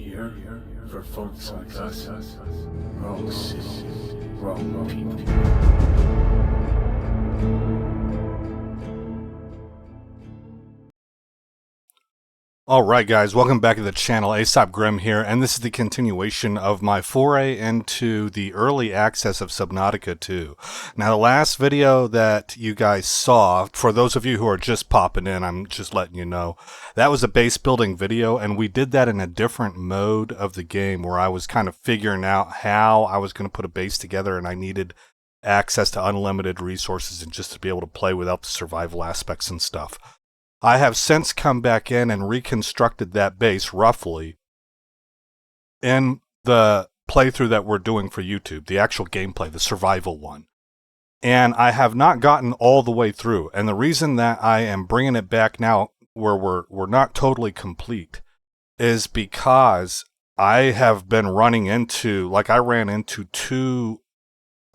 Here for folks like us. Wrong city, wrong people. Alright guys, welcome back to the channel. Aesop Grim here, and this is the continuation of my foray into the early access of Subnautica 2. Now the last video that you guys saw, for those of you who are just popping in, I'm just letting you know, that was a base building video, and we did that in a different mode of the game where I was kind of figuring out how I was going to put a base together, and I needed access to unlimited resources and just to be able to play without the survival aspects and stuff. I have since come back in and reconstructed that base roughly in the playthrough that we're doing for YouTube, the actual gameplay, the survival one. And I have not gotten all the way through. And the reason that I am bringing it back now where we're not totally complete is because I have been running into, I ran into two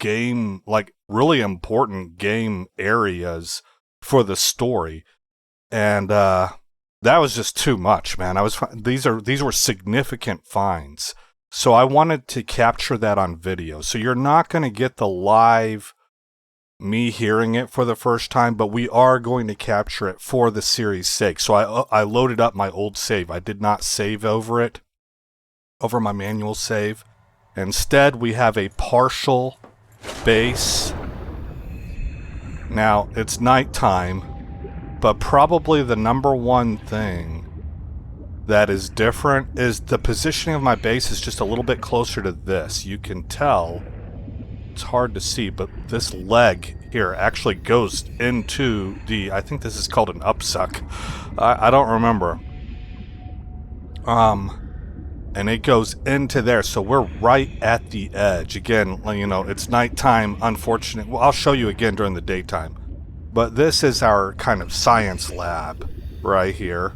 really important game areas for the story. And that was just too much, man. These were significant finds. So I wanted to capture that on video. So you're not going to get the live me hearing it for the first time, but we are going to capture it for the series' sake. So I loaded up my old save. I did not save over my manual save. Instead, we have a partial base. Now, it's nighttime. But probably the number one thing that is different is the positioning of my base is just a little bit closer to this. You can tell, it's hard to see, but this leg here actually goes into I think this is called an upsuck. I don't remember. And it goes into there, so we're right at the edge. Again, you know, it's nighttime, unfortunate. Well, I'll show you again during the daytime. But this is our kind of science lab right here.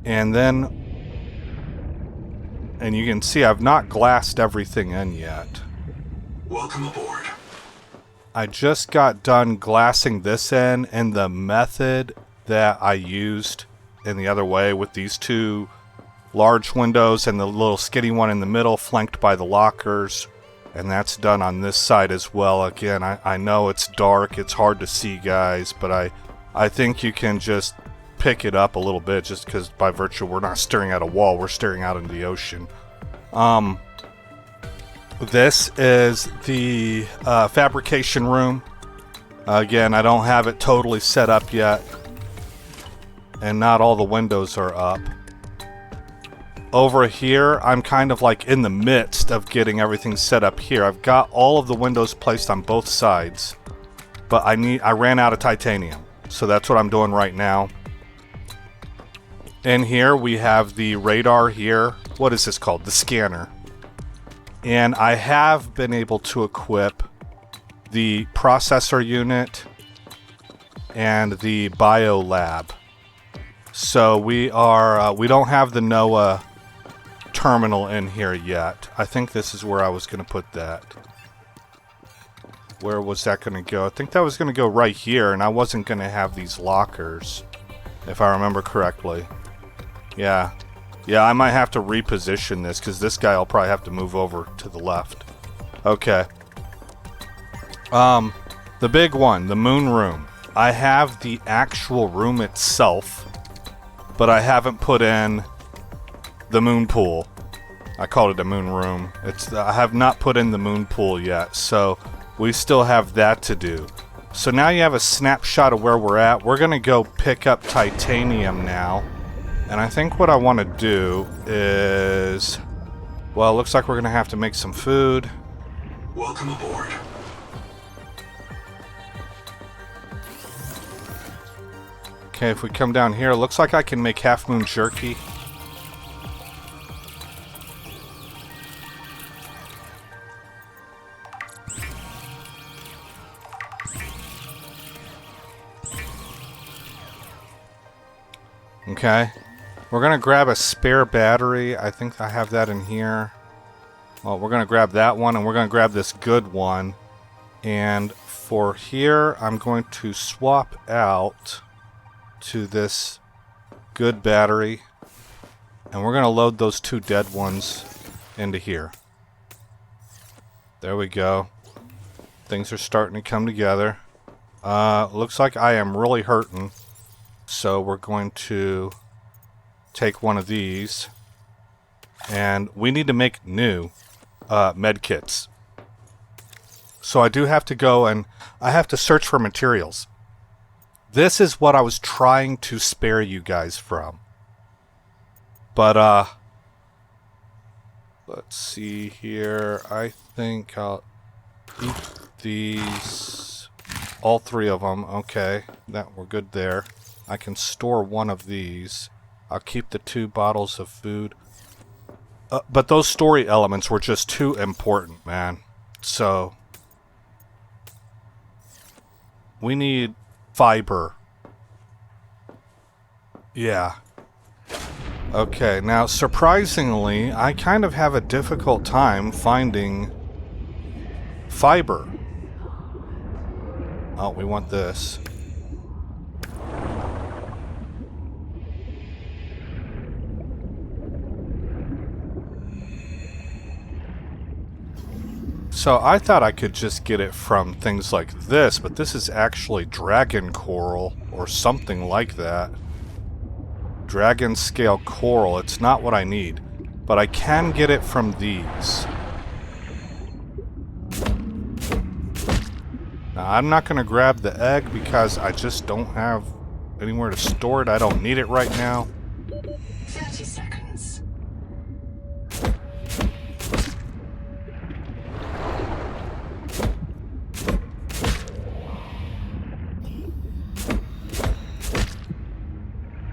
And you can see I've not glassed everything in yet. Welcome aboard. I just got done glassing this in, and the method that I used in the other way with these two large windows and the little skinny one in the middle flanked by the lockers. And that's done on this side as well. Again, I know it's dark, it's hard to see, guys, but I think you can just pick it up a little bit just because by virtue we're not staring at a wall, we're staring out into the ocean. This is the fabrication room. Again, I don't have it totally set up yet, and not all the windows are up. Over here, I'm kind of like in the midst of getting everything set up here. I've got all of the windows placed on both sides, but I ran out of titanium. So that's what I'm doing right now. In here, we have the radar here. What is this called? The scanner. And I have been able to equip the processor unit and the bio lab. So we don't have the NOAA terminal in here yet. I think this is where I was going to put that. Where was that going to go? I think that was going to go right here, and I wasn't going to have these lockers, if I remember correctly. Yeah, I might have to reposition this, because this guy will probably have to move over to the left. Okay. The big one, the moon room. I have the actual room itself, but I haven't put in the moon pool. I called it a moon room. I have not put in the moon pool yet, so we still have that to do. So now you have a snapshot of where we're at. We're gonna go pick up titanium now, and I think what I want to do is, well, it looks like we're gonna have to make some food. Welcome aboard. Okay, if we come down here, it looks like I can make half moon jerky. Okay, we're going to grab a spare battery. I think I have that in here. Well, we're going to grab that one, and we're going to grab this good one. And for here, I'm going to swap out to this good battery. And we're going to load those 2 dead ones into here. There we go. Things are starting to come together. Looks like I am really hurting. So we're going to take one of these. And we need to make new med kits. So I do have to go and I have to search for materials. This is what I was trying to spare you guys from. But, let's see here. I think I'll eat these. All 3 of them. Okay. We're good there. I can store one of these. I'll keep the 2 bottles of food. But those story elements were just too important, man. So, we need fiber. Yeah. Okay, now surprisingly, I kind of have a difficult time finding fiber. Oh, we want this. So I thought I could just get it from things like this, but this is actually dragon coral or something like that. Dragon scale coral. It's not what I need, but I can get it from these. Now I'm not going to grab the egg because I just don't have anywhere to store it. I don't need it right now. 30 seconds.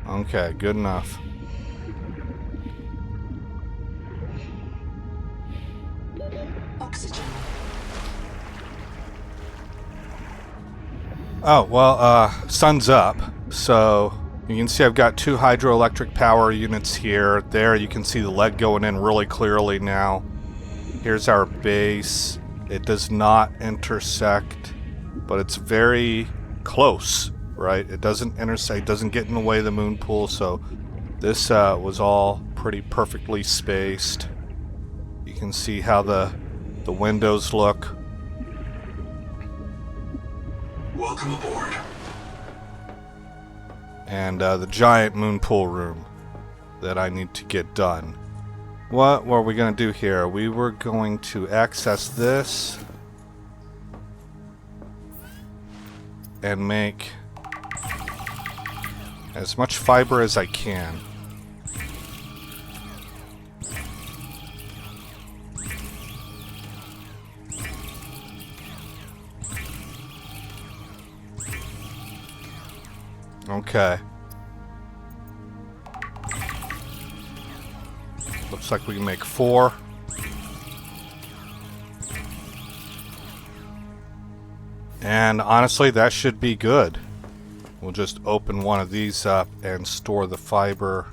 Okay, good enough. Oxygen. Oh, well, sun's up, so you can see I've got 2 hydroelectric power units here. There, you can see the leg going in really clearly now. Here's our base. It does not intersect, but it's very close, right? It doesn't intersect, doesn't get in the way of the moon pool, so this was all pretty perfectly spaced. You can see how the windows look. Welcome aboard. And the giant moon pool room that I need to get done. What were we going to do here? We were going to access this and make as much fiber as I can. Okay. Looks like we can make 4. And honestly, that should be good. We'll just open one of these up and store the fiber.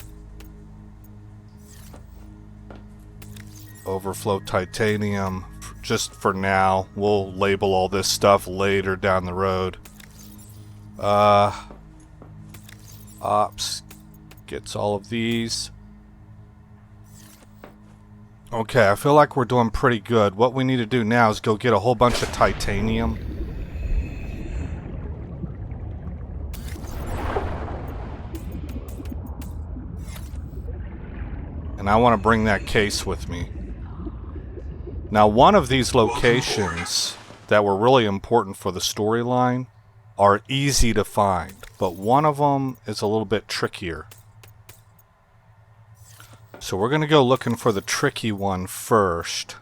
Overflow titanium, just for now. We'll label all this stuff later down the road. Ops gets all of these. Okay, I feel like we're doing pretty good. What we need to do now is go get a whole bunch of titanium. And I want to bring that case with me. Now, one of these locations that were really important for the storyline are easy to find, but one of them is a little bit trickier. So we're going to go looking for the tricky one first.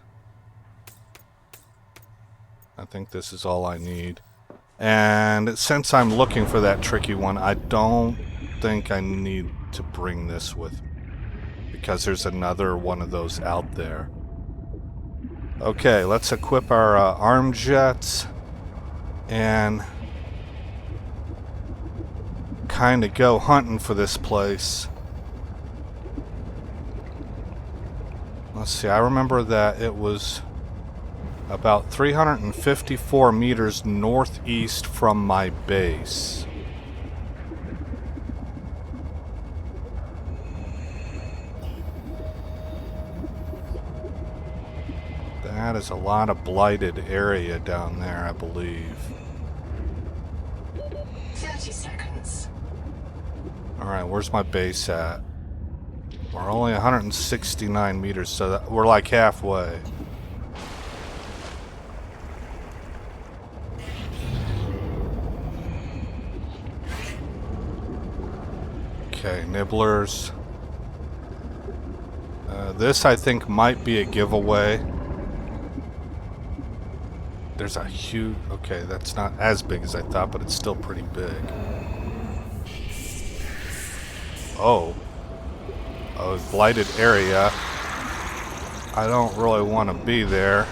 I think this is all I need. And since I'm looking for that tricky one, I don't think I need to bring this with me, because there's another one of those out there. Okay, let's equip our arm jets and kind of go hunting for this place. Let's see, I remember that it was about 354 meters northeast from my base. That is a lot of blighted area down there, I believe. 30 seconds. Alright, where's my base at? We're only 169 meters, so that we're like halfway. Okay, nibblers. This, I think, might be a giveaway. There's a huge... Okay, that's not as big as I thought, but it's still pretty big. Oh. A blighted area. I don't really want to be there.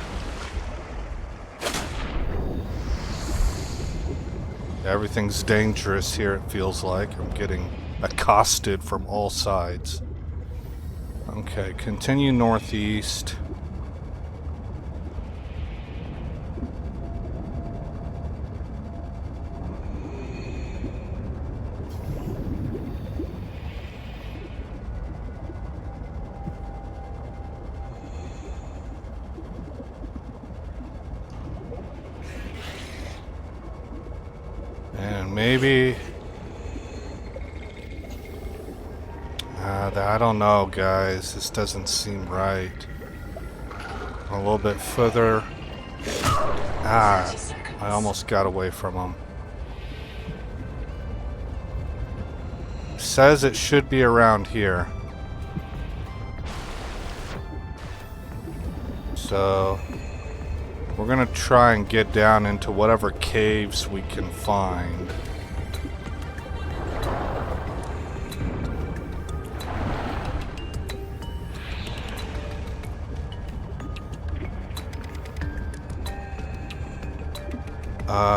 Everything's dangerous here, it feels like. I'm getting accosted from all sides. Okay, continue northeast. And maybe... I don't know, guys. This doesn't seem right. A little bit further. Ah, I almost got away from him. Says it should be around here. So, we're gonna try and get down into whatever caves we can find.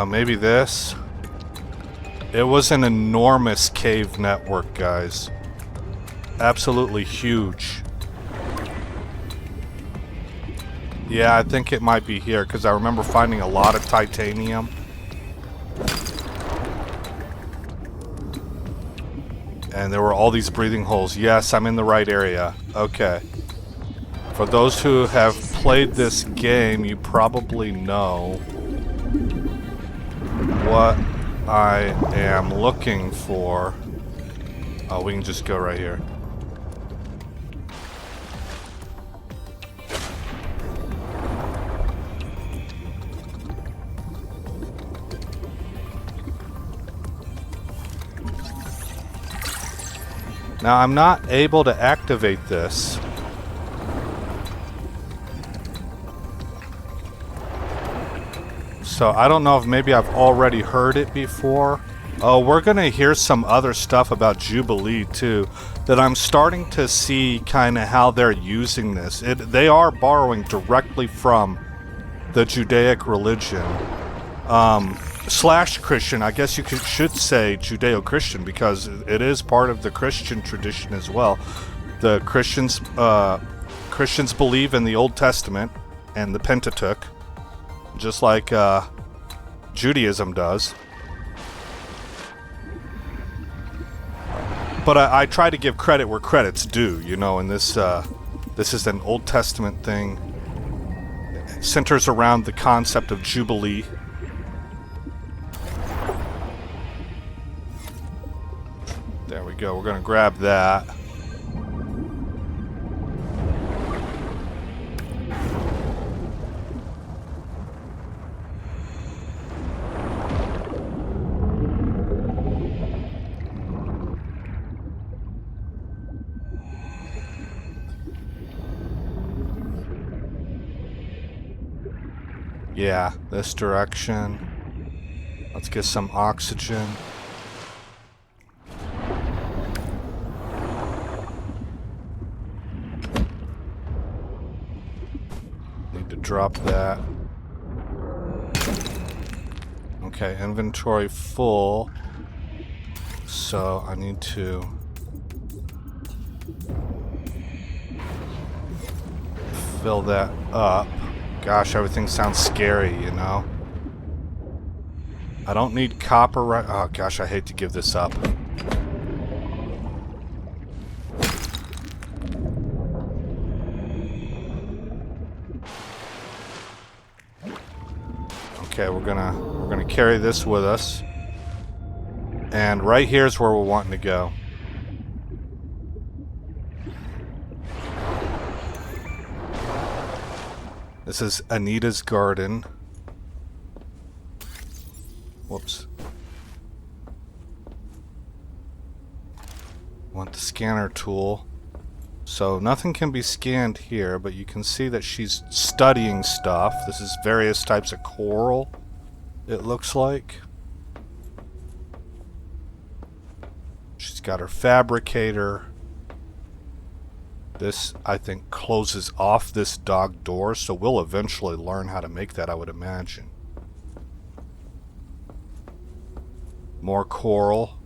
Maybe this. It was an enormous cave network, guys. Absolutely huge. Yeah, I think it might be here, because I remember finding a lot of titanium. And there were all these breathing holes. Yes, I'm in the right area. Okay. For those who have played this game, you probably know what I am looking for. Oh, we can just go right here. Now, I'm not able to activate this. So I don't know if maybe I've already heard it before. Oh, we're going to hear some other stuff about Jubilee too, that I'm starting to see kind of how they're using this. They are borrowing directly from the Judaic religion. Slash Christian, I guess you should say Judeo-Christian, because it is part of the Christian tradition as well. The Christians believe in the Old Testament and the Pentateuch, just like Judaism does. But I try to give credit where credit's due, you know, and this is an Old Testament thing. It centers around the concept of Jubilee. There we go, we're gonna grab that. Yeah, this direction. Let's get some oxygen. Need to drop that. Okay, inventory full. So I need to fill that up. Gosh, everything sounds scary, you know? I don't need copper right... Oh, gosh, I hate to give this up. Okay, we're gonna carry this with us. And right here's where we're wanting to go. This is Anita's garden. Whoops. Want the scanner tool. So nothing can be scanned here, but you can see that she's studying stuff. This is various types of coral, it looks like. She's got her fabricator. This, I think, closes off this dog door, so we'll eventually learn how to make that, I would imagine. More coral.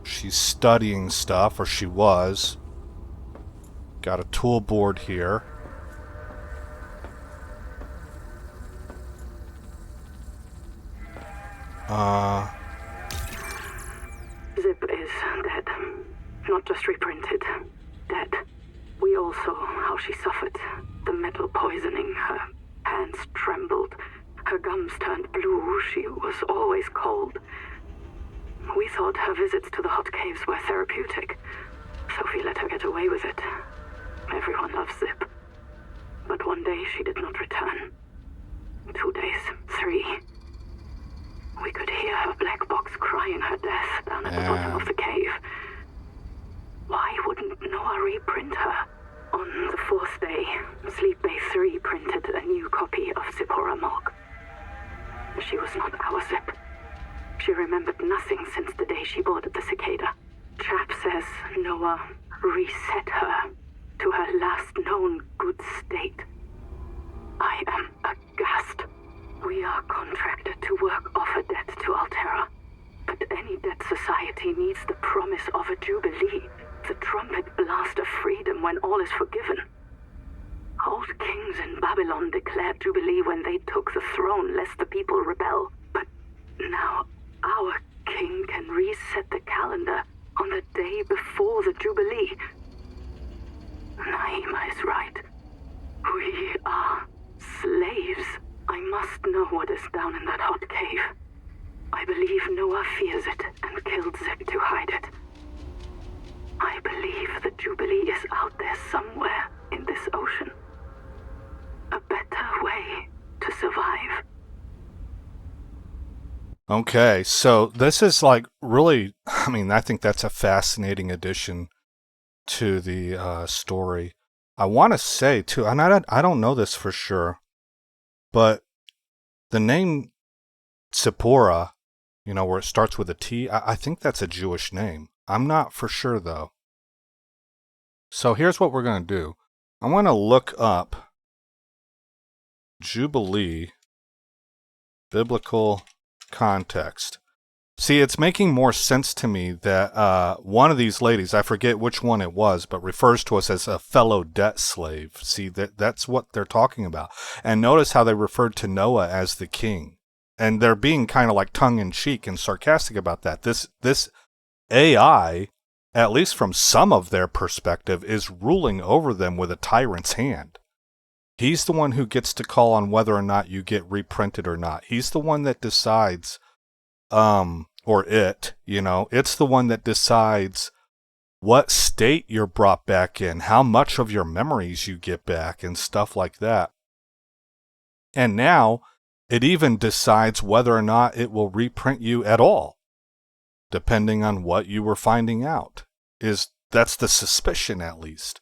She's studying stuff, or she was. Got a tool board here. Zip is dead. Not just reprinted. Dead. We all saw how she suffered. The metal poisoning. Her hands trembled. Her gums turned blue. She was always cold. We thought her visits to the hot caves were therapeutic. Sophie let her get away with it. Everyone loves Zip. But one day she did not return. 2 days, 3. We could hear her black box crying her death down at the bottom of the cave. Why wouldn't Noah reprint her? On the 4th day, Sleep Bay 3 printed a new copy of Zipporah Morgue. She was not our Zip. She remembered nothing since the day she boarded the Cicada. Chap says Noah reset her to her last known good state. I am aghast. We are contracted to work off a debt to Altera. But any debt society needs the promise of a jubilee, the trumpet blast of freedom when all is forgiven. Old kings in Babylon declared jubilee when they took the throne lest the people rebel. But now our king can reset the calendar on the day before the jubilee. Naima is right. We are slaves. I must know what is down in that hot cave. I believe Noah fears it and killed Zip to hide it. I believe the Jubilee is out there somewhere in this ocean. A better way to survive. Okay, so this is like really, I mean, I think that's a fascinating addition to the story. I want to say too, and I don't know this for sure, but the name Zipporah, you know, where it starts with a T, I think that's a Jewish name. I'm not for sure though. So here's what we're going to do. I'm going to look up Jubilee biblical context. See, it's making more sense to me that one of these ladies, I forget which one it was, but refers to us as a fellow debt slave. See, that's what they're talking about. And notice how they referred to Noah as the king. And they're being kind of like tongue-in-cheek and sarcastic about that. This AI, at least from some of their perspective, is ruling over them with a tyrant's hand. He's the one who gets to call on whether or not you get reprinted or not. He's the one that decides, or it, you know, it's the one that decides what state you're brought back in, how much of your memories you get back, and stuff like that. And now, it even decides whether or not it will reprint you at all, depending on what you were finding out. That's the suspicion, at least.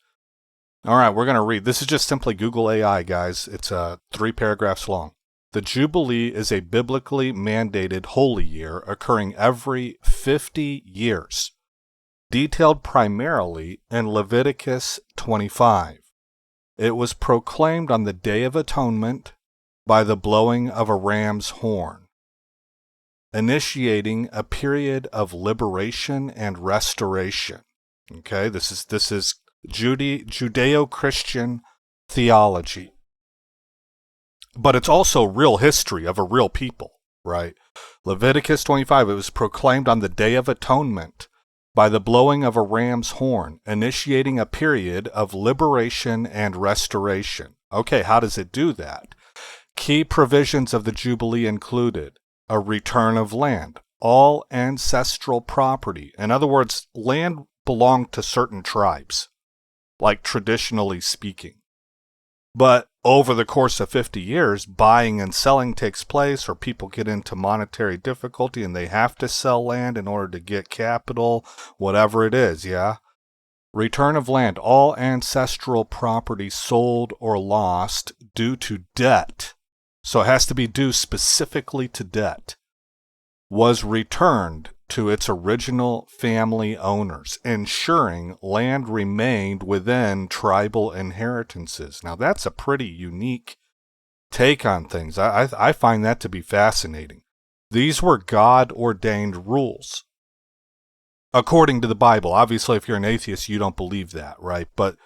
All right, we're going to read. This is just simply Google AI, guys. It's 3 paragraphs long. The Jubilee is a biblically mandated holy year occurring every 50 years, detailed primarily in Leviticus 25. It was proclaimed on the Day of Atonement by the blowing of a ram's horn, initiating a period of liberation and restoration. Okay, this is Judeo-Christian theology. But it's also real history of a real people, right? Leviticus 25, it was proclaimed on the Day of Atonement by the blowing of a ram's horn, initiating a period of liberation and restoration. Okay, how does it do that? Key provisions of the Jubilee included a return of land, all ancestral property. In other words, land belonged to certain tribes, like traditionally speaking. But over the course of 50 years, buying and selling takes place, or people get into monetary difficulty and they have to sell land in order to get capital, whatever it is, yeah? Return of land, all ancestral property sold or lost due to debt, so it has to be due specifically to debt, was returned to its original family owners, ensuring land remained within tribal inheritances. Now that's a pretty unique take on things. I find that to be fascinating. These were God-ordained rules. According to the Bible. Obviously, if you're an atheist, you don't believe that, right? But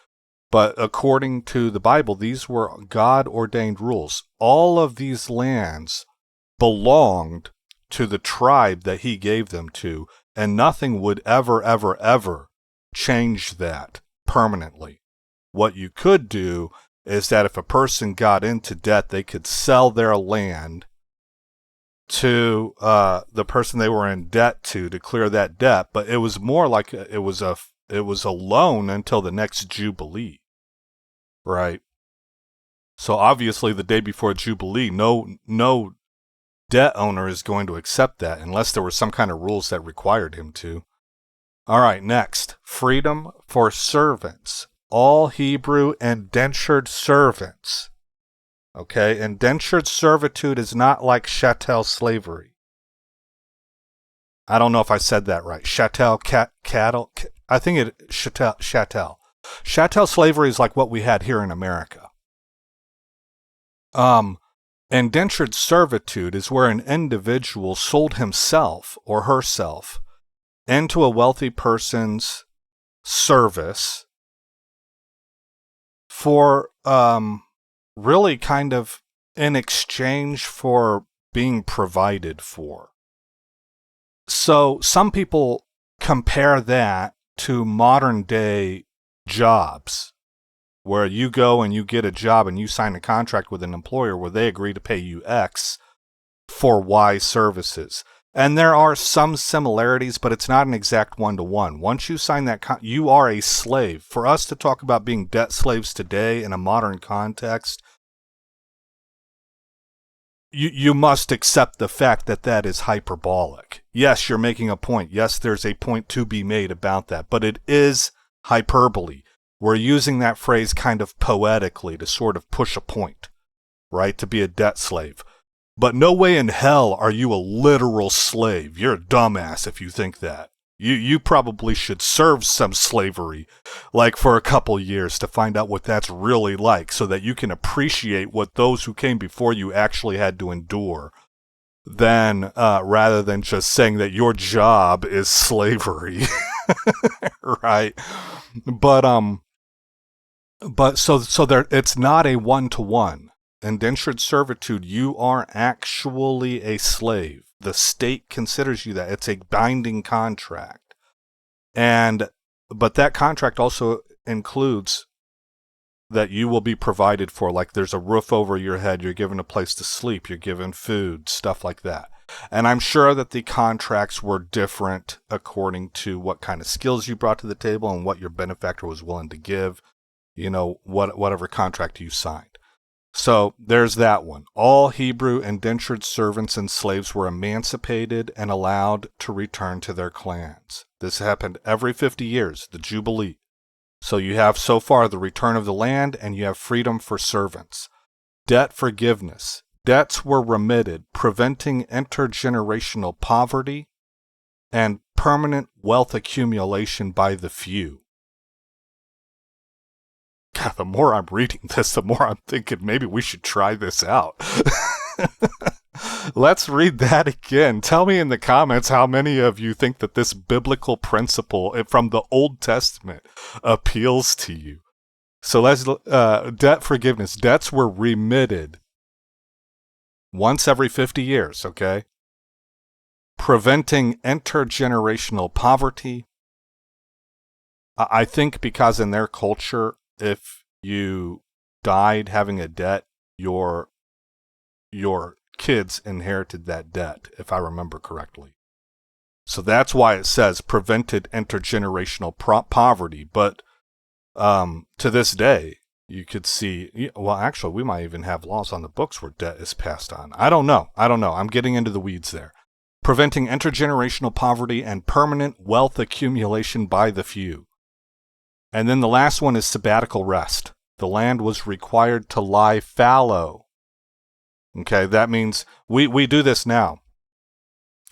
according to the Bible, these were God-ordained rules. All of these lands belonged to the tribe that he gave them to, and nothing would ever change that permanently. What you could do is that if a person got into debt, they could sell their land to the person they were in debt to clear that debt, but it was more like it was a loan until the next Jubilee, right? So obviously the day before Jubilee, no debt owner is going to accept that unless there were some kind of rules that required him to. All right, next, freedom for servants, all Hebrew indentured servants. Okay, indentured servitude is not like chattel slavery. I don't know if I said that right. Chattel, cattle, I think it, chattel. Chattel slavery is like what we had here in America. Indentured servitude is where an individual sold himself or herself into a wealthy person's service for, really kind of in exchange for being provided for. So some people compare that to modern day jobs, where you go and you get a job and you sign a contract with an employer where they agree to pay you X for Y services. And there are some similarities, but it's not an exact one-to-one. Once you sign that, you are a slave. For us to talk about being debt slaves today in a modern context, you must accept the fact that that is hyperbolic. Yes, you're making a point. Yes, there's a point to be made about that, but it is hyperbole. We're using that phrase kind of poetically to sort of push a point, right? To be a debt slave. But no way in hell are you a literal slave. You're a dumbass if you think that. You probably should serve some slavery, like for a couple years, to find out what that's really like, so that you can appreciate what those who came before you actually had to endure, then rather than just saying that your job is slavery, right? But so there, it's not a one-to-one. Indentured servitude, you are actually a slave. The state considers you that. It's a binding contract. But that contract also includes that you will be provided for. Like there's a roof over your head, you're given a place to sleep, you're given food, stuff like that. And I'm sure that the contracts were different according to what kind of skills you brought to the table and what your benefactor was willing to give, whatever contract you signed. So there's that one. All Hebrew indentured servants and slaves were emancipated and allowed to return to their clans. This happened every 50 years, the Jubilee. So you have so far the return of the land, and you have freedom for servants. Debt forgiveness. Debts were remitted, preventing intergenerational poverty and permanent wealth accumulation by the few. God, the more I'm reading this, the more I'm thinking maybe we should try this out. Let's read that again. Tell me in the comments how many of you think that this biblical principle from the Old Testament appeals to you. So let's debt forgiveness. Debts were remitted once every 50 years, okay? Preventing intergenerational poverty. I think because in their culture, if you died having a debt, your your kids inherited that debt, if I remember correctly. So that's why it says prevented intergenerational poverty. But to this day, you could see, well, actually, we might even have laws on the books where debt is passed on. I don't know. I'm getting into the weeds there. Preventing intergenerational poverty and permanent wealth accumulation by the few. And then the last one is sabbatical rest. The land was required to lie fallow. Okay, that means we do this now.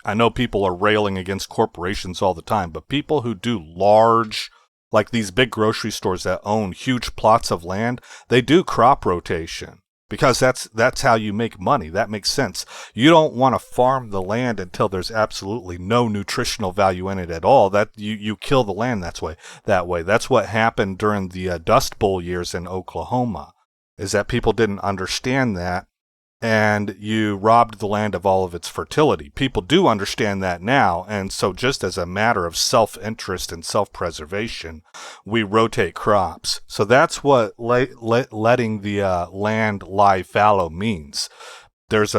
I know people are railing against corporations all the time, but people who do large, like these big grocery stores that own huge plots of land, they do crop rotation. Because that's how you make money. That makes sense. You don't want to farm the land until there's absolutely no nutritional value in it at all. That you kill the land that way. That's what happened during the Dust Bowl years in Oklahoma, is that people didn't understand that, and you robbed the land of all of its fertility. People do understand that now, and so just as a matter of self-interest and self-preservation, we rotate crops. So that's what letting the land lie fallow means. There's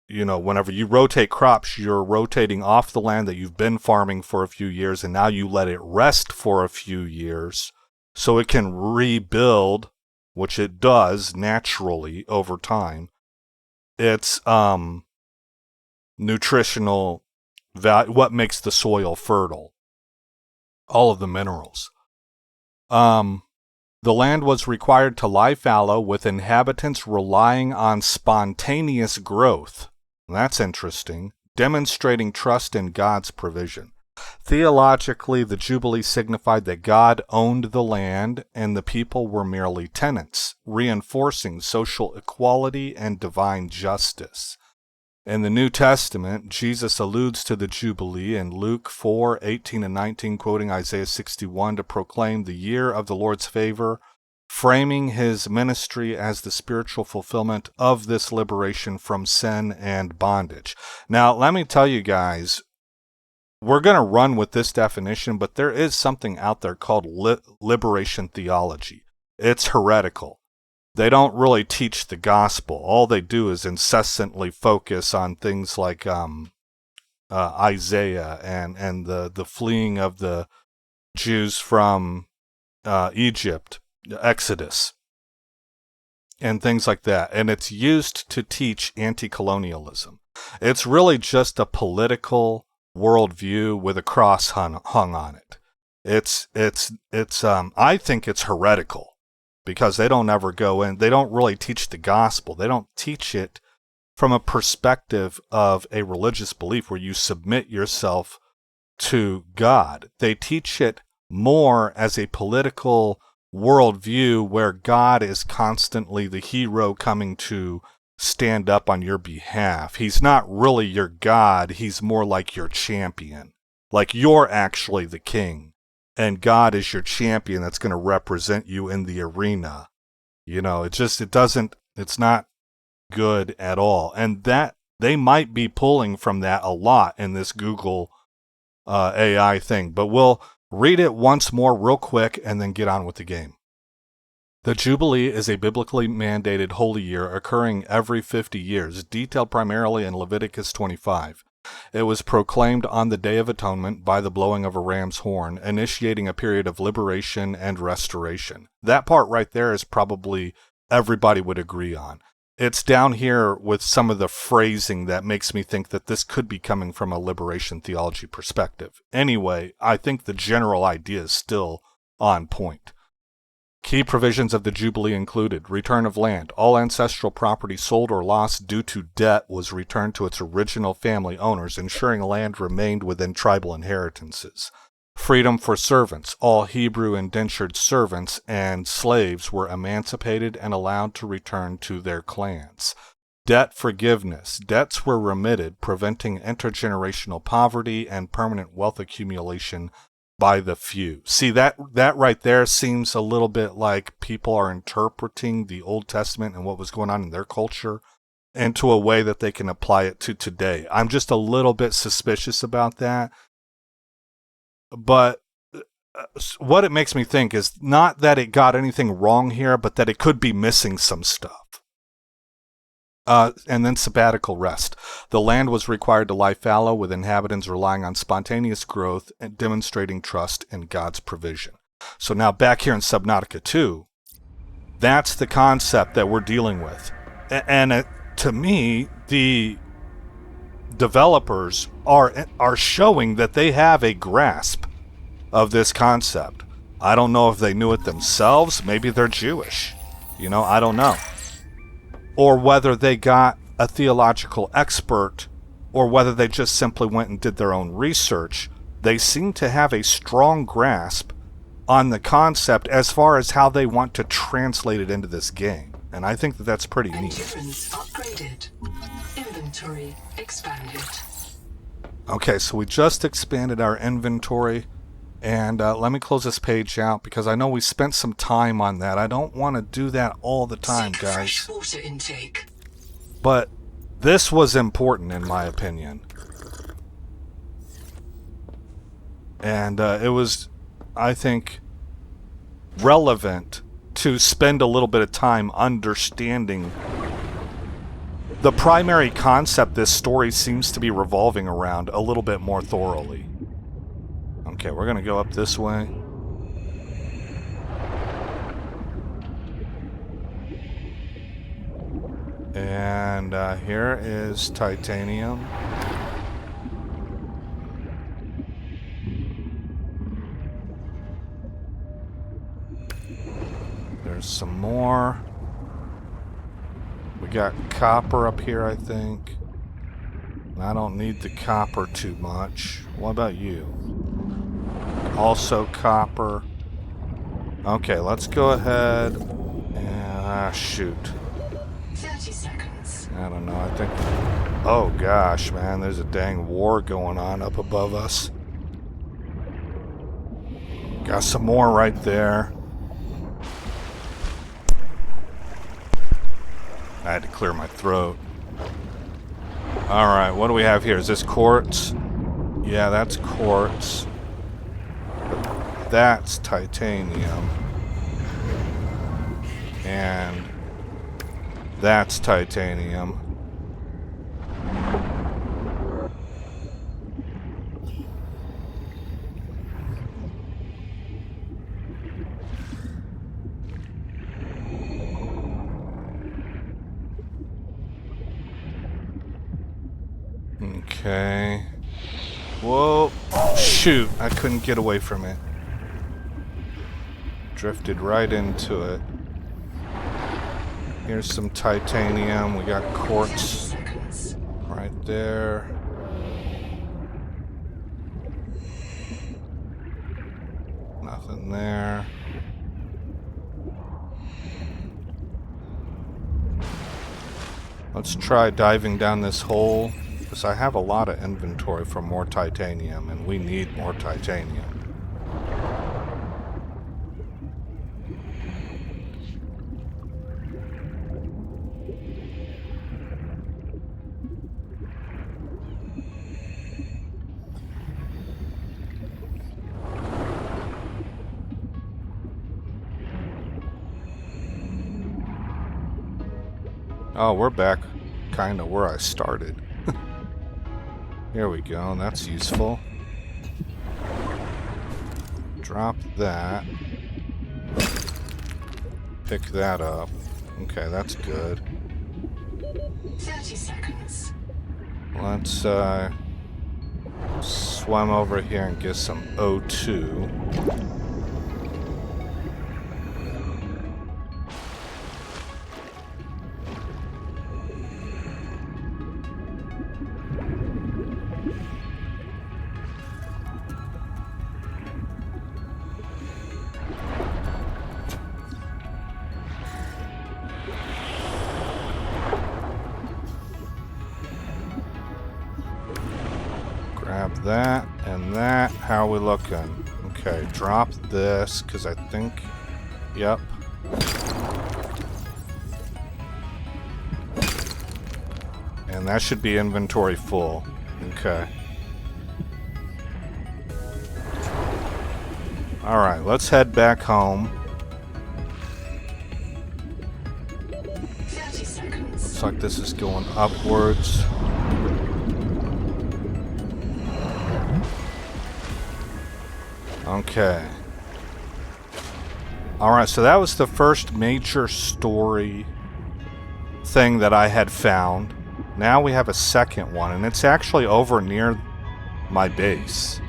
whenever you rotate crops, you're rotating off the land that you've been farming for a few years, and now you let it rest for a few years so it can rebuild, which it does naturally over time, its nutritional value, what makes the soil fertile, all of the minerals. The land was required to lie fallow, with inhabitants relying on spontaneous growth. That's interesting, demonstrating trust in God's provision. Theologically, the Jubilee signified that God owned the land and the people were merely tenants, reinforcing social equality and divine justice. In the New Testament, Jesus alludes to the Jubilee in Luke 4:18 and 19, quoting Isaiah 61 to proclaim the year of the Lord's favor, framing his ministry as the spiritual fulfillment of this liberation from sin and bondage. Now, let me tell you guys, we're going to run with this definition, but there is something out there called liberation theology. It's heretical. They don't really teach the gospel. All they do is incessantly focus on things like Isaiah and the fleeing of the Jews from Egypt, Exodus, and things like that. And it's used to teach anti-colonialism. It's really just a political worldview with a cross hung on it. It's I think it's heretical, because they don't ever go in. They don't really teach the gospel. They don't teach it from a perspective of a religious belief where you submit yourself to God. They teach it more as a political worldview where God is constantly the hero coming to stand up on your behalf. He's not really your God. He's more like your champion. Like you're actually the king, and God is your champion that's going to represent you in the arena. It's not good at all. And that they might be pulling from that a lot in this Google AI thing, but we'll read it once more real quick and then get on with the game. The Jubilee is a biblically mandated holy year occurring every 50 years, detailed primarily in Leviticus 25. It was proclaimed on the Day of Atonement by the blowing of a ram's horn, initiating a period of liberation and restoration. That part right there is probably everybody would agree on. It's down here with some of the phrasing that makes me think that this could be coming from a liberation theology perspective. Anyway, I think the general idea is still on point. Key provisions of the Jubilee included return of land. All ancestral property sold or lost due to debt was returned to its original family owners, ensuring land remained within tribal inheritances. Freedom for servants. All Hebrew indentured servants and slaves were emancipated and allowed to return to their clans. Debt forgiveness. Debts were remitted, preventing intergenerational poverty and permanent wealth accumulation by the few. See, that right there seems a little bit like people are interpreting the Old Testament and what was going on in their culture into a way that they can apply it to today. I'm just a little bit suspicious about that. But what it makes me think is not that it got anything wrong here, but that it could be missing some stuff. And then sabbatical rest. The land was required to lie fallow, with inhabitants relying on spontaneous growth and demonstrating trust in God's provision. So now back here in Subnautica 2, that's the concept that we're dealing with. And to me, the developers are showing that they have a grasp of this concept. I don't know if they knew it themselves. Maybe they're Jewish. I don't know. Or whether they got a theological expert, or whether they just simply went and did their own research. They seem to have a strong grasp on the concept as far as how they want to translate it into this game. And I think that that's pretty neat. Endurance upgraded. Inventory expanded. Okay, so we just expanded our inventory. And let me close this page out because I know we spent some time on that. I don't want to do that all the time, guys. Fresh water intake. But this was important in my opinion. And it was, I think, relevant to spend a little bit of time understanding the primary concept this story seems to be revolving around a little bit more thoroughly. Okay, we're going to go up this way. And here is titanium. There's some more. We got copper up here, I think. I don't need the copper too much. What about you? Also copper. Okay, let's go ahead and shoot. 30 seconds. I don't know, I think... Oh gosh, man, there's a dang war going on up above us. Got some more right there. I had to clear my throat. Alright, what do we have here? Is this quartz? Yeah, that's quartz. That's titanium. And that's titanium. Okay. Whoa. Shoot, I couldn't get away from it. Drifted right into it. Here's some titanium. We got quartz right there. Nothing there. Let's try diving down this hole, because I have a lot of inventory for more titanium, and we need more titanium. Oh, we're back kind of where I started. Here we go, that's useful. Drop that. Pick that up. Okay, that's good. 30 seconds. Let's swim over here and get some O2. Grab that and that. How are we looking? Okay, drop this, because I think... Yep. And that should be inventory full. Okay. Alright, let's head back home. 30 seconds. Looks like this is going upwards. Okay. Alright, so that was the first major story thing that I had found. Now we have a second one, and it's actually over near my base.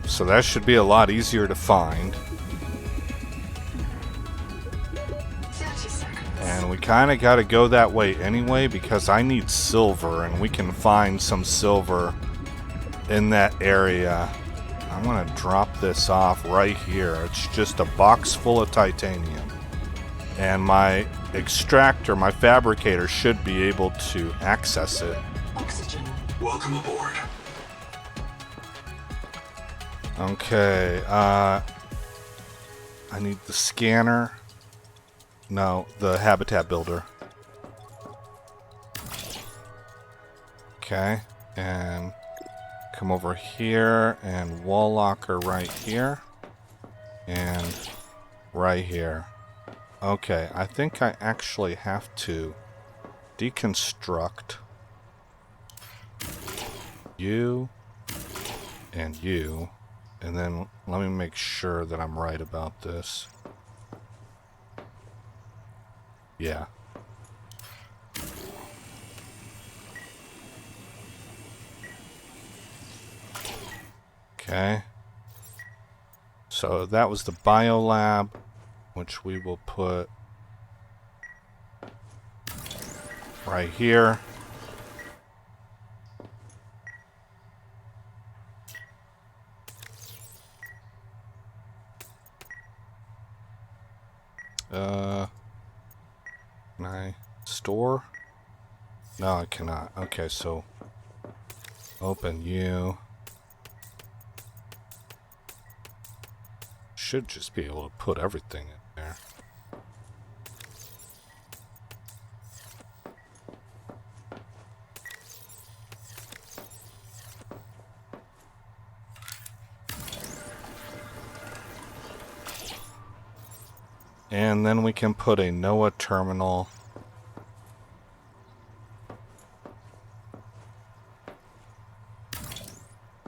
So that should be a lot easier to find. 30 seconds. And we kind of got to go that way anyway because I need silver, and we can find some silver in that area. I'm going to drop this off right here. It's just a box full of titanium. And my extractor, my fabricator, should be able to access it. Oxygen. Welcome aboard. Okay, I need the scanner. No, the habitat builder. Okay, and come over here and wall locker right here. And right here. Okay, I think I actually have to deconstruct you and you. And then let me make sure that I'm right about this. Yeah. Okay. So that was the biolab, which we will put right here. Can I store? No, I cannot. Okay, so open you. Should just be able to put everything in there. And then we can put a NOAA terminal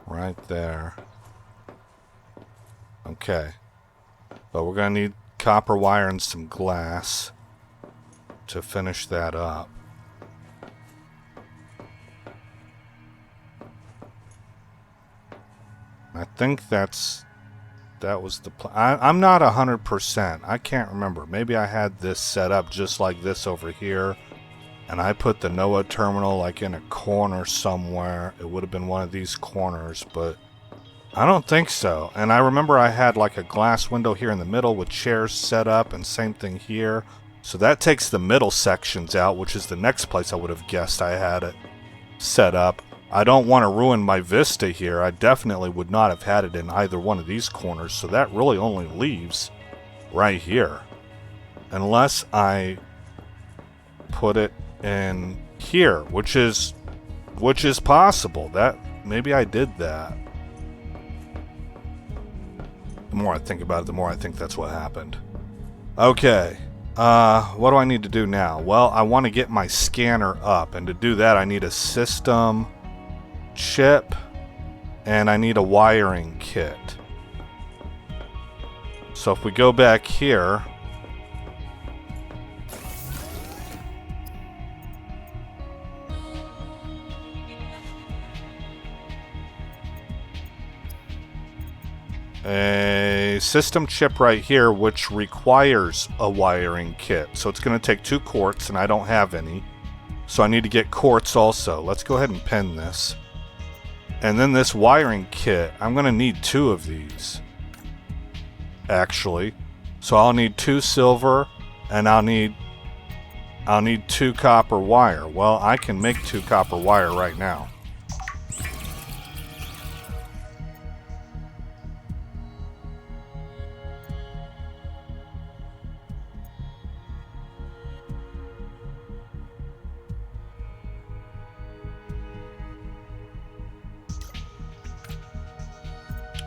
right there. Okay. But we're going to need copper wire and some glass to finish that up. I think that was the plan. I'm not 100%. I can't remember. Maybe I had this set up just like this over here, and I put the NOAA terminal like in a corner somewhere. It would have been one of these corners, but I don't think so. And I remember I had like a glass window here in the middle with chairs set up, and same thing here. So that takes the middle sections out, which is the next place I would have guessed I had it set up. I don't want to ruin my vista here. I definitely would not have had it in either one of these corners, so that really only leaves right here. Unless I put it in here, which is possible. That maybe I did that. The more I think about it, the more I think that's what happened. Okay. What do I need to do now? Well, I want to get my scanner up, and to do that I need a system chip, and I need a wiring kit. So if we go back here, a system chip right here which requires a wiring kit. So it's going to take 2 quartz, and I don't have any. So I need to get quartz also. Let's go ahead and pen this. And then this wiring kit, I'm going to need 2 of these, actually. So I'll need 2 silver, and I'll need I'll need 2 copper wire. Well, I can make 2 copper wire right now.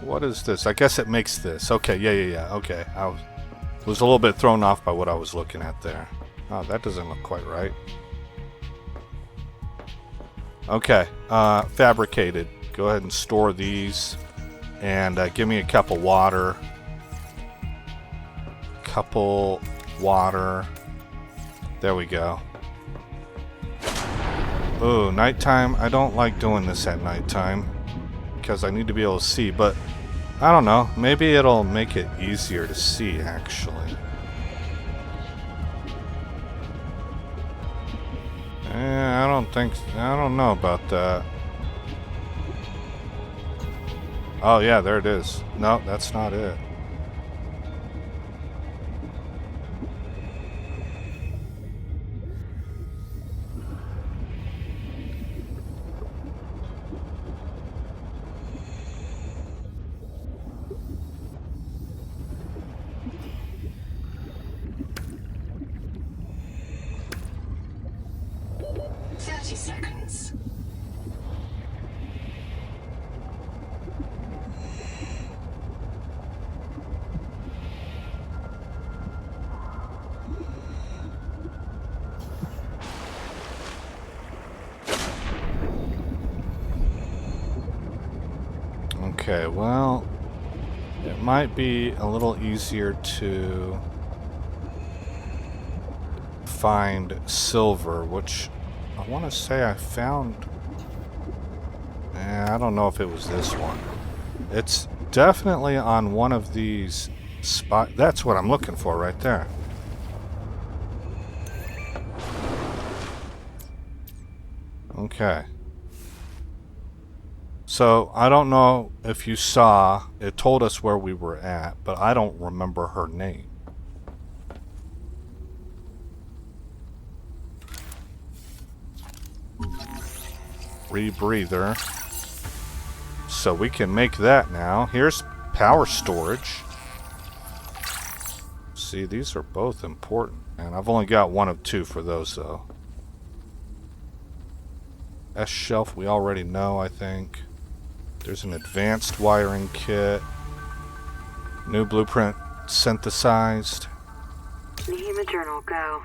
What is this? I guess it makes this. Okay, yeah. Okay, I was a little bit thrown off by what I was looking at there. Oh, that doesn't look quite right. Okay, fabricated. Go ahead and store these. And give me a cup of water. Couple water. There we go. Ooh, nighttime. I don't like doing this at nighttime because I need to be able to see, but I don't know. Maybe it'll make it easier to see, actually. I don't know about that. Oh, yeah, there it is. No, that's not it. Seconds. Okay, well, it might be a little easier to find silver, which I want to say I found. I don't know if it was this one. It's definitely on one of these spots. That's what I'm looking for right there. Okay. So, I don't know if you saw, it told us where we were at, but I don't remember her name. Rebreather. So we can make that now. Here's power storage. See, these are both important. And I've only got 1 of 2 for those, though. S-shelf we already know, I think. There's an advanced wiring kit. New blueprint synthesized. Nehema Journal, go.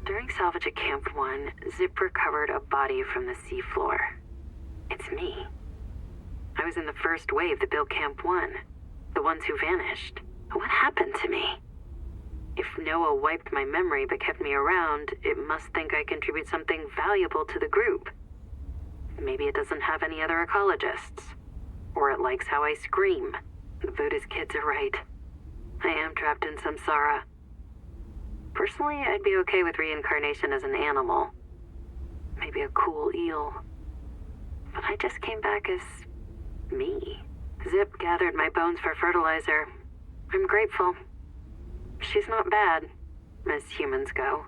During salvage at Camp 1, Zip recovered a body from the seafloor. It's me. I was in the first wave that built Camp 1. The ones who vanished. What happened to me? If Noah wiped my memory but kept me around, it must think I contribute something valuable to the group. Maybe it doesn't have any other ecologists. Or it likes how I scream. The Buddhist kids are right. I am trapped in samsara. Personally, I'd be okay with reincarnation as an animal. Maybe a cool eel. But I just came back as me. Zip gathered my bones for fertilizer. I'm grateful. She's not bad, as humans go.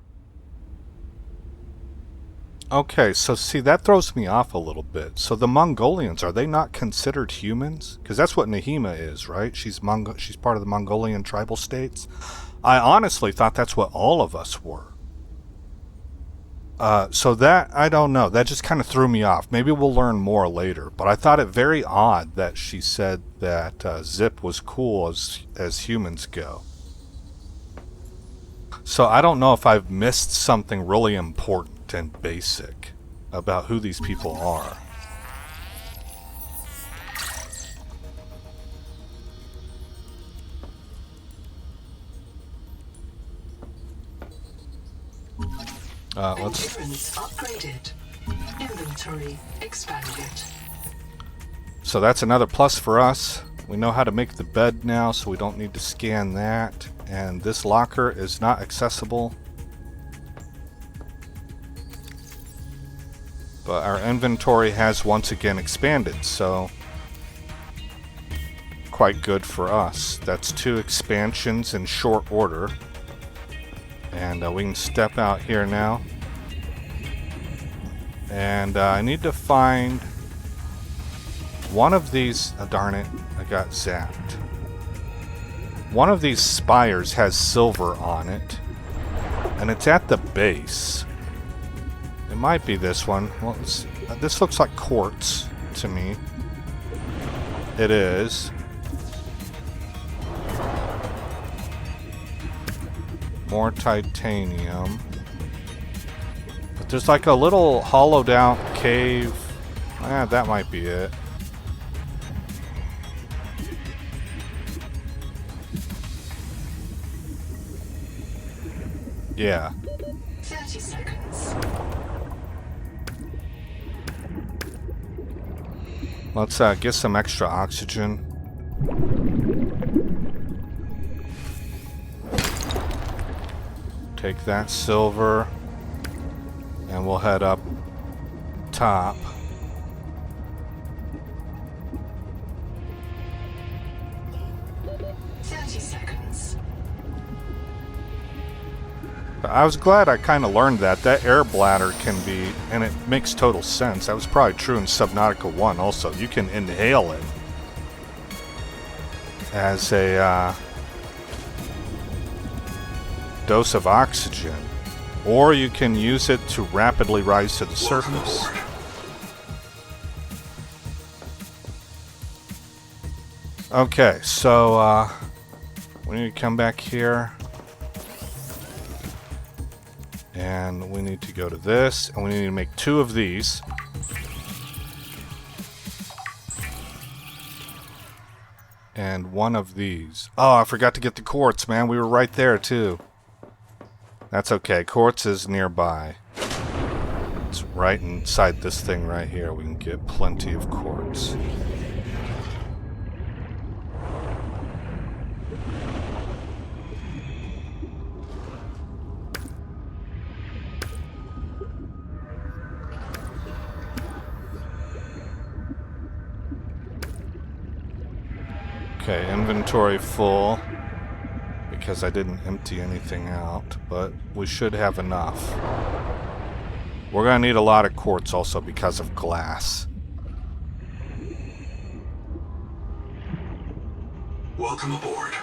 Okay, so see, that throws me off a little bit. So the Mongolians, are they not considered humans? Because that's what Nehema is, right? She's part of the Mongolian tribal states. I honestly thought that's what all of us were. So that, I don't know. That just kind of threw me off. Maybe we'll learn more later. But I thought it very odd that she said that Zip was cool as humans go. So I don't know if I've missed something really important and basic about who these people are. Let's Endurance upgraded. Inventory expanded. So that's another plus for us. We know how to make the bed now, so we don't need to scan that. And this locker is not accessible. But our inventory has once again expanded, so quite good for us. That's 2 expansions in short order. And we can step out here now. And I need to find one of these. Oh, darn it, I got zapped. One of these spires has silver on it, and it's at the base. It might be this one. Well, this looks like quartz to me. It is. More titanium. But there's like a little hollowed out cave. That might be it. Yeah. 30 seconds. Let's get some extra oxygen. Take that silver, and we'll head up top. I was glad I kind of learned that. That air bladder can be, and it makes total sense. That was probably true in Subnautica 1 also. You can inhale it as a dose of oxygen. Or you can use it to rapidly rise to the surface. Okay, so we need to come back here. And we need to go to this, and we need to make 2 of these. And 1 of these. Oh, I forgot to get the quartz, man. We were right there, too. That's okay. Quartz is nearby. It's right inside this thing right here. We can get plenty of quartz. Okay, inventory full, because I didn't empty anything out, but we should have enough. We're going to need a lot of quartz also because of glass. Welcome aboard.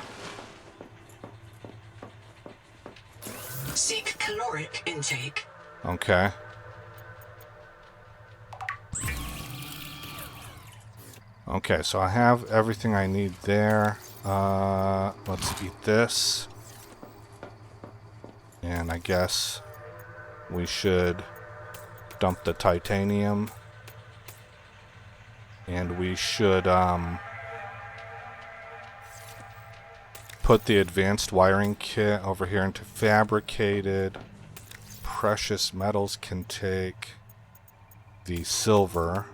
Seek caloric intake. Okay. Okay, so I have everything I need there. Let's eat this. And I guess we should dump the titanium. And we should put the advanced wiring kit over here into fabricated. Precious metals can take the silver.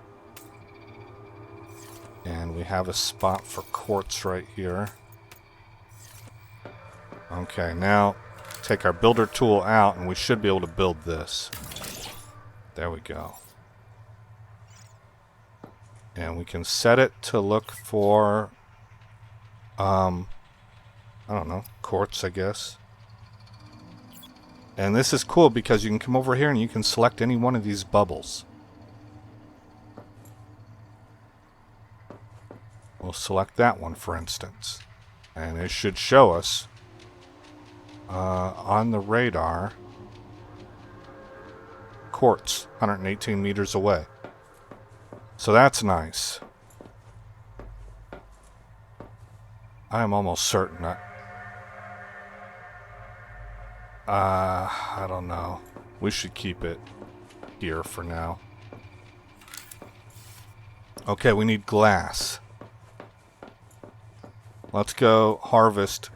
And we have a spot for quartz right here. Okay, now take our builder tool out and we should be able to build this. There we go. And we can set it to look for, I don't know, quartz, I guess. And this is cool because you can come over here and you can select any one of these bubbles. We'll select that one, for instance. And it should show us on the radar quartz 118 meters away. So that's nice. I am almost certain that I don't know. We should keep it here for now. Okay, we need glass. Let's go harvest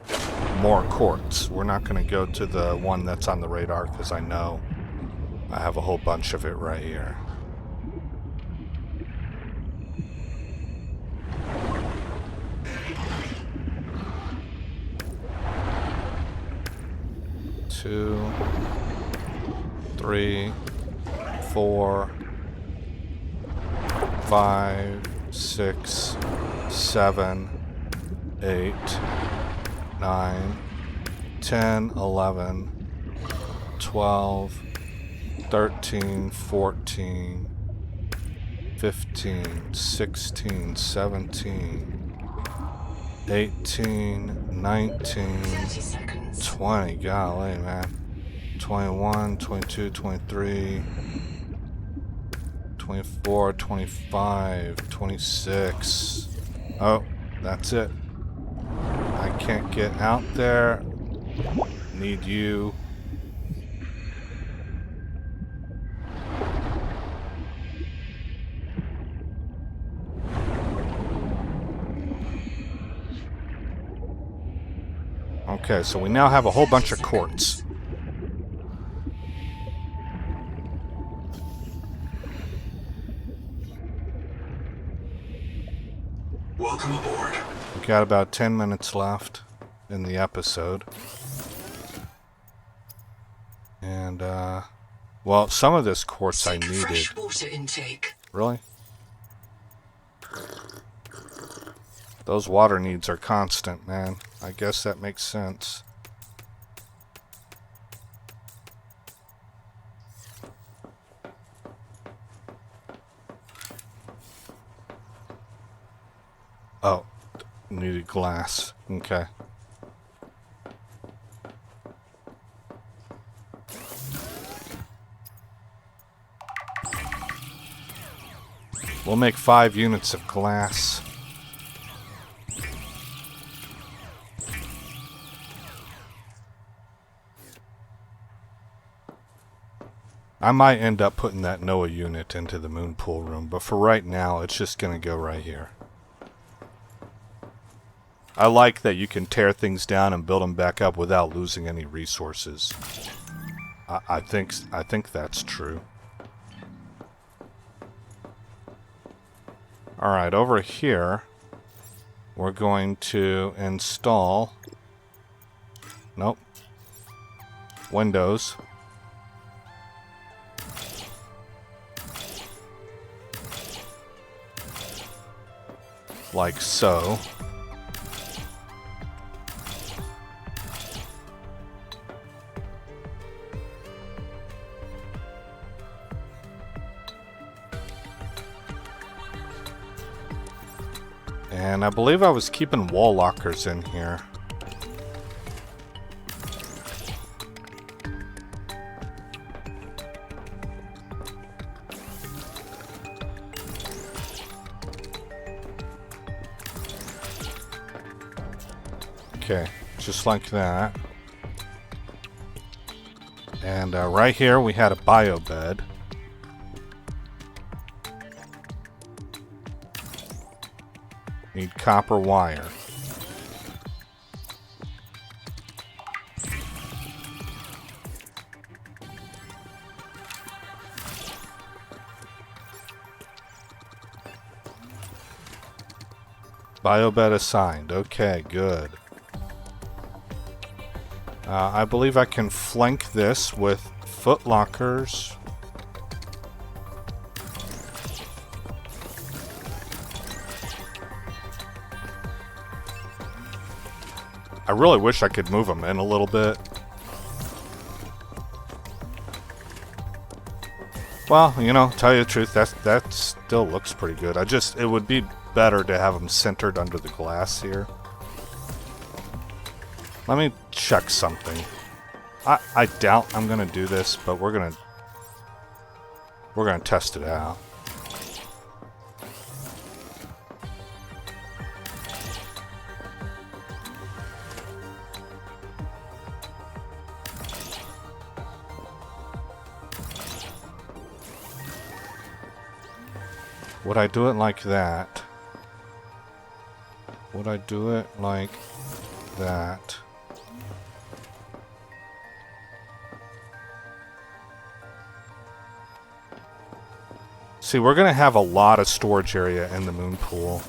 more quartz. We're not going to go to the one that's on the radar because I know I have a whole bunch of it right here. Two, 3, 4, 5, 6, 7, 8, 9, 10, 11, 12, 13, 14, 15, 16, 17, 18, 19, 30 seconds. 20. Golly, man. 21, 22, 23, 24, 25, 26. Oh, that's it. I can't get out there. Need you. Okay, so we now have a whole bunch of quartz. Welcome aboard. We got about 10 minutes left in the episode. And, well, some of this quartz I needed. Fresh water intake. Really? Those water needs are constant, man. I guess that makes sense. Oh, needed glass. Okay. We'll make 5 units of glass. I might end up putting that Noah unit into the moon pool room, but for right now, it's just going to go right here. I like that you can tear things down and build them back up without losing any resources. I think that's true. Alright, over here, we're going to install... Nope. Windows. Like so. And I believe I was keeping wall lockers in here. Okay, just like that. And right here we had a bio bed. Need copper wire. Bio bed assigned. Okay, good. I believe I can flank this with foot lockers. I really wish I could move them in a little bit. Well, you know, tell you the truth, that still looks pretty good. It would be better to have them centered under the glass here. Let me check something. I doubt I'm gonna do this, but we're gonna test it out. Would I do it like that? Would I do it like that? See, we're going to have a lot of storage area in the moon pool.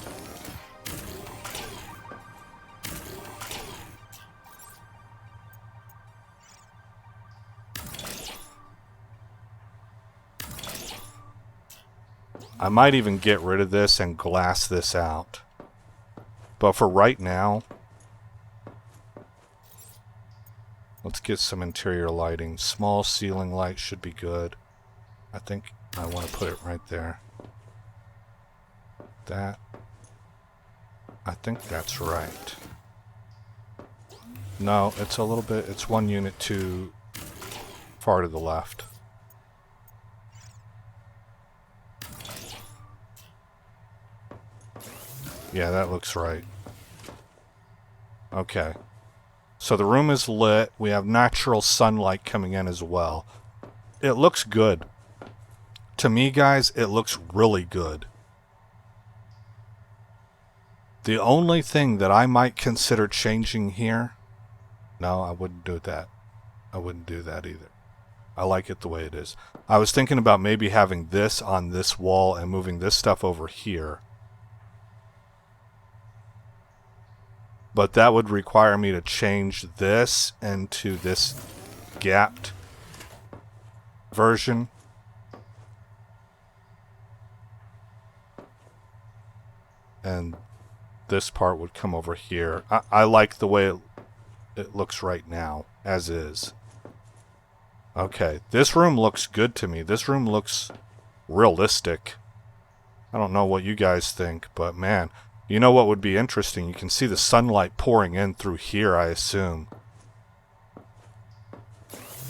I might even get rid of this and glass this out. But for right now, Let's get some interior lighting. Small ceiling light should be good. I think I want to put it right there. That. I think that's right. No, it's a little bit, it's one unit too far to the left. Yeah, that looks right. Okay. So the room is lit. We have natural sunlight coming in as well. It looks good. To me, guys, it looks really good. The only thing that I might consider changing here... No, I wouldn't do that. I wouldn't do that either. I like it the way it is. I was thinking about maybe having this on this wall and moving this stuff over here. But that would require me to change this into this gapped version. And this part would come over here. I like the way it looks right now, as is. Okay, this room looks good to me. This room looks realistic. I don't know what you guys think, but man, you know what would be interesting? You can see the sunlight pouring in through here, I assume.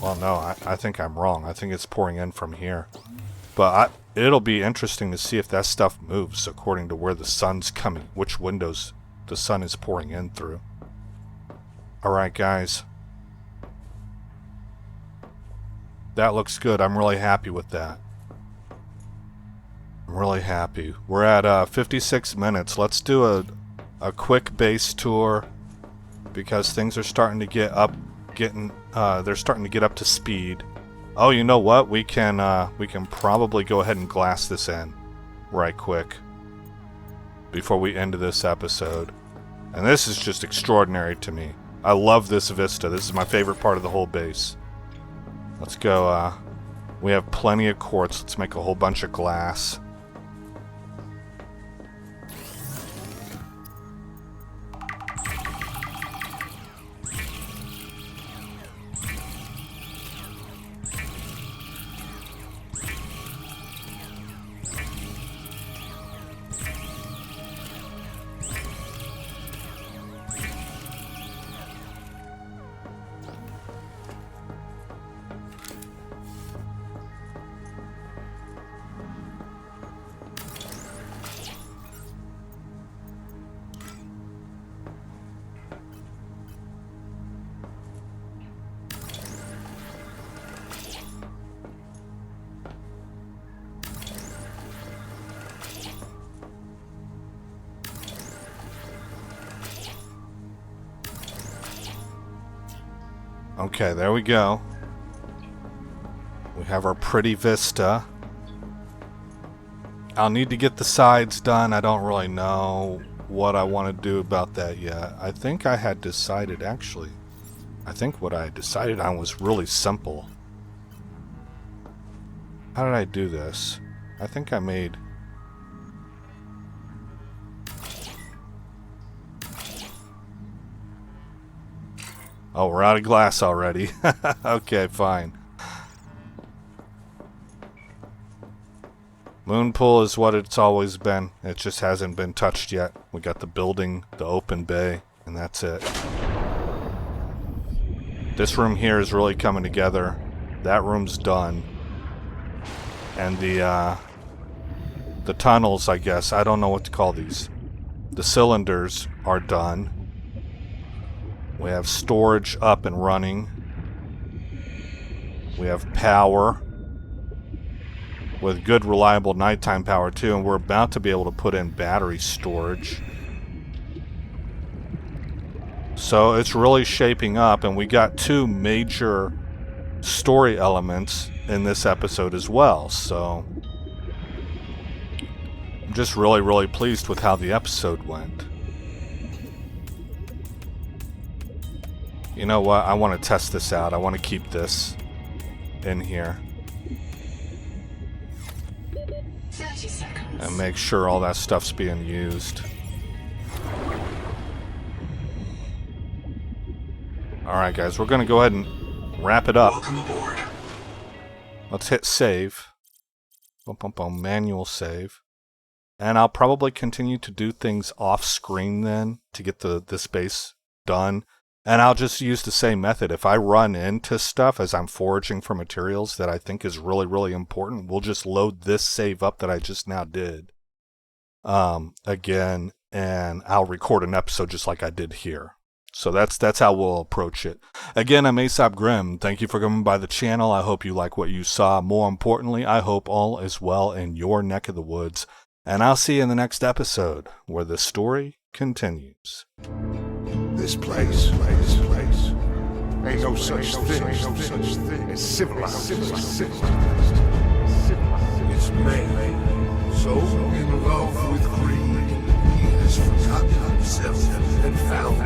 Well, no, I think I'm wrong. I think it's pouring in from here. But it'll be interesting to see if that stuff moves according to where the sun's coming, which windows the sun is pouring in through. Alright, guys. That looks good. I'm really happy with that. I'm really happy. We're at 56 minutes. Let's do a quick base tour because things are starting to get up, they're starting to get up to speed. Oh, you know what? We can probably go ahead and glass this in right quick before we end this episode. And this is just extraordinary to me. I love this vista. This is my favorite part of the whole base. Let's go, we have plenty of quartz. Let's make a whole bunch of glass. Okay, there we go. We have our pretty vista. I'll need to get the sides done. I don't really know what I want to do about that yet. I think I had decided, actually, I think what I decided on was really simple. How did I do this? I think I made... Oh, we're out of glass already. Okay, fine. Moon pool is what it's always been. It just hasn't been touched yet. We got the building, the open bay, and that's it. This room here is really coming together. That room's done. And the tunnels, I guess. I don't know what to call these. The cylinders are done. We have storage up and running. We have power. With good, reliable nighttime power, too. And we're about to be able to put in battery storage. So it's really shaping up. And we got two major story elements in this episode as well. So I'm just really, really pleased with how the episode went. You know what? I want to test this out. I want to keep this in here. 30 seconds. And make sure all that stuff's being used. Alright guys, we're going to go ahead and wrap it up. Welcome aboard. Let's hit save. Manual save. And I'll probably continue to do things off screen then to get this base done. And I'll just use the same method. If I run into stuff as I'm foraging for materials that I think is really, really important, we'll just load this save up that I just now did again, and I'll record an episode just like I did here. So that's how we'll approach it. Again, I'm Aesop Grimm. Thank you for coming by the channel. I hope you like what you saw. More importantly, I hope all is well in your neck of the woods. And I'll see you in the next episode, where the story continues. This place ain't no such thing as civilized. It's man, so in love with greed, he has forgotten himself and found